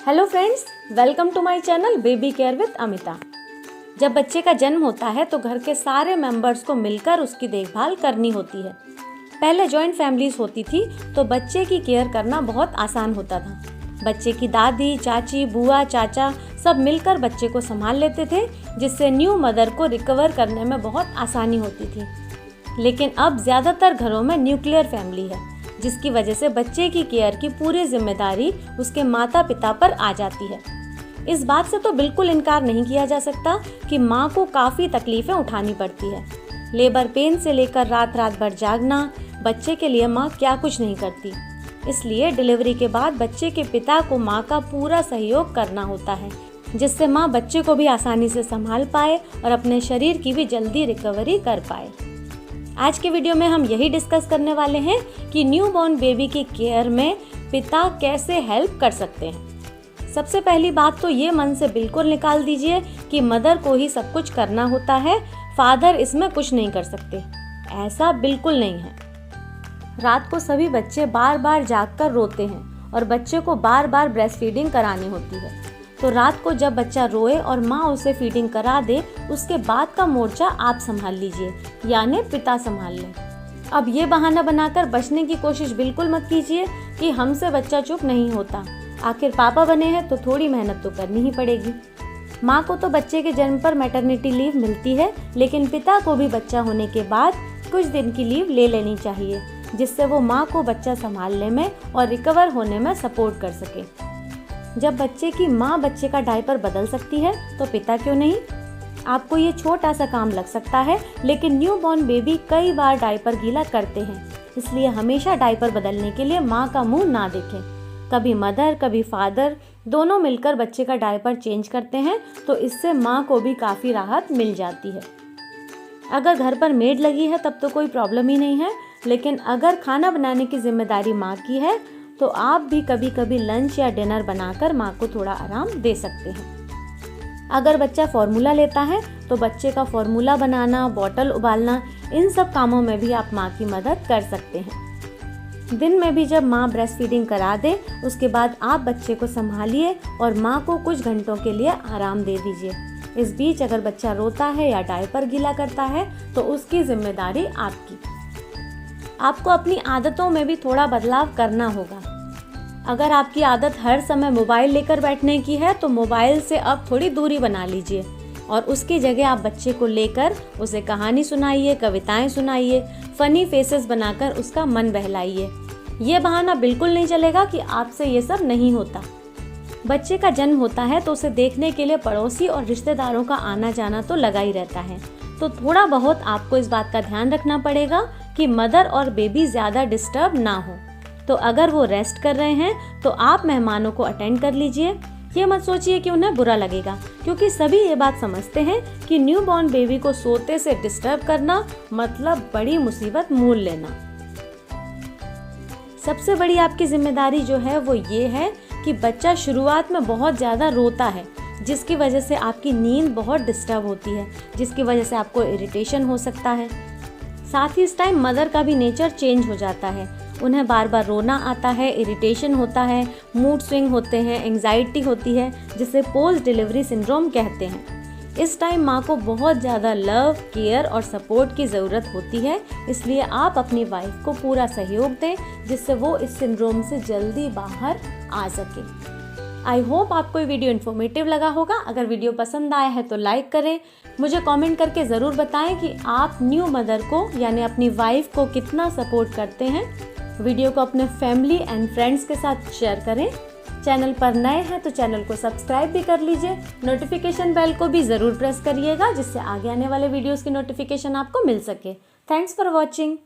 Hello friends, welcome to my channel baby care with Amita. जब बच्चे का जन्म होता है तो घर के सारे मेंबर्स को मिलकर उसकी देखभाल करनी होती है। पहले जॉइंट फैमिलीज होती थी तो बच्चे की केयर करना बहुत आसान होता था। बच्चे की दादी, चाची, बुआ, चाचा सब मिलकर बच्चे को संभाल लेते थे, जिससे न्यू मदर को रिकवर करने में बहुत आसानी होती थी। लेकिन अब ज़्यादातर घरों में न्यूक्लियर फैमिली है, जिसकी वजह से बच्चे की केयर की पूरी जिम्मेदारी उसके माता पिता पर आ जाती है। इस बात से तो बिल्कुल इनकार नहीं किया जा सकता कि माँ को काफ़ी तकलीफ़ें उठानी पड़ती है। लेबर पेन से लेकर रात रात भर जागना, बच्चे के लिए माँ क्या कुछ नहीं करती। इसलिए डिलीवरी के बाद बच्चे के पिता को माँ का पूरा सहयोग करना होता है, जिससे माँ बच्चे को भी आसानी से संभाल पाए और अपने शरीर की भी जल्दी रिकवरी कर पाए। आज के वीडियो में हम यही डिस्कस करने वाले हैं कि न्यू बॉर्न बेबी की केयर में पिता कैसे हेल्प कर सकते हैं। सबसे पहली बात तो ये मन से बिल्कुल निकाल दीजिए कि मदर को ही सब कुछ करना होता है, फादर इसमें कुछ नहीं कर सकते। ऐसा बिल्कुल नहीं है। रात को सभी बच्चे बार बार जागकर रोते हैं और बच्चे को बार बार ब्रेस्ट फीडिंग करानी होती है। तो रात को जब बच्चा रोए और माँ उसे फीडिंग करा दे, उसके बाद का मोर्चा आप संभाल लीजिए, यानी पिता संभाल लें। अब ये बहाना बनाकर बचने की कोशिश बिल्कुल मत कीजिए कि हमसे बच्चा चुप नहीं होता। आखिर पापा बने हैं तो थोड़ी मेहनत तो करनी ही पड़ेगी। माँ को तो बच्चे के जन्म पर मैटरनिटी लीव मिलती है, लेकिन पिता को भी बच्चा होने के बाद कुछ दिन की लीव ले लेनी चाहिए, जिससे वो माँ को बच्चा संभालने में और रिकवर होने में सपोर्ट कर सके। जब बच्चे की माँ बच्चे का डायपर बदल सकती है तो पिता क्यों नहीं। आपको ये छोटा सा काम लग सकता है, लेकिन न्यू बॉर्न बेबी कई बार डायपर गीला करते हैं, इसलिए हमेशा डायपर बदलने के लिए माँ का मुंह ना देखें। कभी मदर कभी फादर दोनों मिलकर बच्चे का डायपर चेंज करते हैं, तो इससे माँ को भी काफ़ी राहत मिल जाती है। अगर घर पर मेड लगी है तब तो कोई प्रॉब्लम ही नहीं है, लेकिन अगर खाना बनाने की जिम्मेदारी माँ की है तो आप भी कभी कभी लंच या डिनर बनाकर माँ को थोड़ा आराम दे सकते हैं। अगर बच्चा फॉर्मूला लेता है तो बच्चे का फॉर्मूला बनाना, बॉटल उबालना, इन सब कामों में भी आप माँ की मदद कर सकते हैं। दिन में भी जब माँ ब्रेस्ट फीडिंग करा दे, उसके बाद आप बच्चे को संभालिए और माँ को कुछ घंटों के लिए आराम दे दीजिए। इस बीच अगर बच्चा रोता है या डायपर गीला करता है तो उसकी जिम्मेदारी आपकी। आपको अपनी आदतों में भी थोड़ा बदलाव करना होगा। अगर आपकी आदत हर समय मोबाइल लेकर बैठने की है तो मोबाइल से अब थोड़ी दूरी बना लीजिए और उसकी जगह आप बच्चे को लेकर उसे कहानी सुनाइए, कविताएं सुनाइए, फनी फेसेस बनाकर उसका मन बहलाइए। ये बहाना बिल्कुल नहीं चलेगा कि आपसे ये सब नहीं होता। बच्चे का जन्म होता है तो उसे देखने के लिए पड़ोसी और रिश्तेदारों का आना जाना तो लगा ही रहता है, तो थोड़ा बहुत आपको इस बात का ध्यान रखना पड़ेगा कि मदर और बेबी ज़्यादा डिस्टर्ब ना हो। तो अगर वो रेस्ट कर रहे हैं तो आप मेहमानों को अटेंड कर लीजिए। ये मत सोचिए कि उन्हें बुरा लगेगा, क्योंकि सभी ये बात समझते हैं कि न्यू बॉर्न बेबी को सोते से डिस्टर्ब करना मतलब बड़ी मुसीबत मोल लेना। सबसे बड़ी आपकी जिम्मेदारी जो है वो ये है कि बच्चा शुरुआत में बहुत ज़्यादा रोता है, जिसकी वजह से आपकी नींद बहुत डिस्टर्ब होती है, जिसकी वजह से आपको इरिटेशन हो सकता है। साथ ही इस टाइम मदर का भी नेचर चेंज हो जाता है। उन्हें बार बार रोना आता है, इरिटेशन होता है, मूड स्विंग होते हैं, एंग्जाइटी होती है, जिसे पोस्ट डिलीवरी सिंड्रोम कहते हैं। इस टाइम माँ को बहुत ज़्यादा लव, केयर और सपोर्ट की ज़रूरत होती है, इसलिए आप अपनी वाइफ को पूरा सहयोग दें, जिससे वो इस सिंड्रोम से जल्दी बाहर आ सके। आई होप आपको ये वीडियो इन्फॉर्मेटिव लगा होगा। अगर वीडियो पसंद आया है तो लाइक करें। मुझे कमेंट करके ज़रूर बताएं कि आप न्यू मदर को यानी अपनी वाइफ को कितना सपोर्ट करते हैं। वीडियो को अपने फैमिली एंड फ्रेंड्स के साथ शेयर करें। चैनल पर नए हैं तो चैनल को सब्सक्राइब भी कर लीजिए। नोटिफिकेशन बेल को भी ज़रूर प्रेस करिएगा, जिससे आगे आने वाले वीडियोज़ की नोटिफिकेशन आपको मिल सके। Thanks for watching.